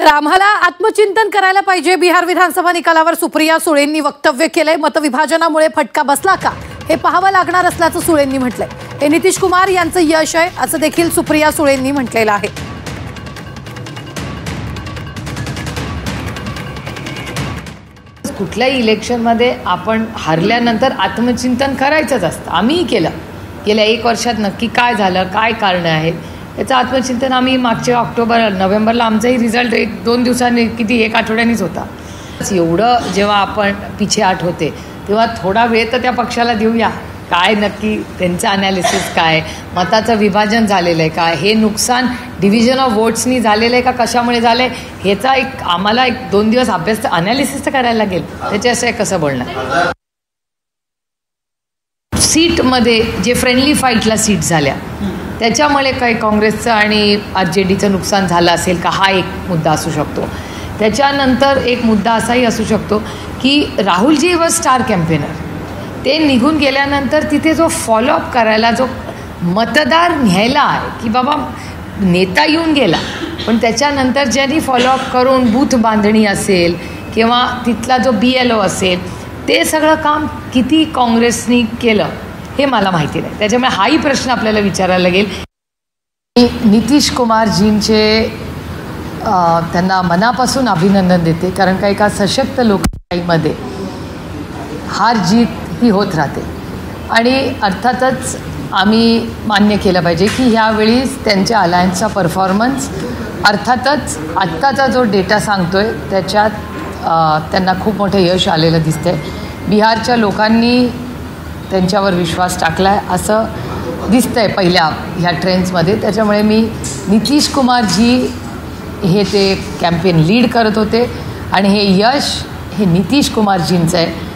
तर आम्हाला आत्मचिंतन करायला पाहिजे। बिहार विधानसभा निकालावर सुप्रिया सुळेंनी वक्तव्य केलंय। मतविभाजनामुळे फटका बसला का हे पाहावं लागणार असल्याचं सुळेंनी म्हटलंय। हे नितीश कुमार यांचं यश आहे असं देखील सुप्रिया सुळेंनी म्हटलेलं आहे। कुठल्याही इलेक्शनमध्ये आपण हरल्यानंतर आत्मचिंतन करायचंच असतं। आम्हीही केलं। गेल्या 1 वर्षात नक्की काय झालं, काय कारणं आहेत याचं आत्मचिंतन आम्ही मागच्या ऑक्टोबर-नोव्हेंबरला आमचाही रिझल्ट 1-2 दिवसांनी किती 1 आठवड्यानीच होता। एवढं जेव्हा आपण पिछेहाट होते तेव्हा थोडा वेळ तर त्या पक्षाला देऊया। काय नक्की त्यांचं ॲनालिसिस काय, मताचं विभाजन झालेलं आहे का, हे नुकसान डिव्हिजन ऑफ वोट्सनी झालेलं आहे का, कशामुळे झालं आहे ह्याचा आम्हाला 1-2 दिवस अभ्यास ॲनालिसिस तर करायला लागेल। त्याच्याशिवाय कसं बोलणार। सीटमध्ये जे फ्रेंडली फाईटला सीट झाल्या त्याच्यामुळे काही काँग्रेसचं आणि RJDचं नुकसान झालं असेल का, हा एक मुद्दा असू शकतो। त्याच्यानंतर एक मुद्दा असाही असू शकतो की राहुलजी व स्टार कॅम्पेनर ते निघून गेल्यानंतर तिथे जो फॉलोअप करायला जो मतदार न्यायला आहे की बाबा नेता येऊन गेला पण त्याच्यानंतर ज्यांनी फॉलोअप करून बूथ बांधणी असेल किंवा तिथला जो BLO असेल ते सगळं काम किती काँग्रेसनी केलं हे मला माहिती नाही। त्याच्यामुळे हाही प्रश्न आपल्याला विचारायला लागेल। नितीश कुमारजींचे त्यांना मनापासून अभिनंदन देते, कारण काही का सशक्त लोकशाहीमध्ये हार जीत ही होत राहते आणि अर्थातच आम्ही मान्य केलं पाहिजे की ह्यावेळी त्यांच्या अलायन्सचा परफॉर्मन्स अर्थातच आत्ताचा जो डेटा सांगतोय त्याच्यात त्यांना खूप मोठं यश आलेलं दिसतंय। बिहारच्या लोकांनी त्यांच्यावर विश्वास टाकला आहे असं दिसतंय पहिल्या ह्या ट्रेंड्समध्ये। त्याच्यामुळे मी नितीश कुमारजी हे ते कॅम्पेन लीड करत होते आणि हे यश हे नितीश कुमारजींचं आहे।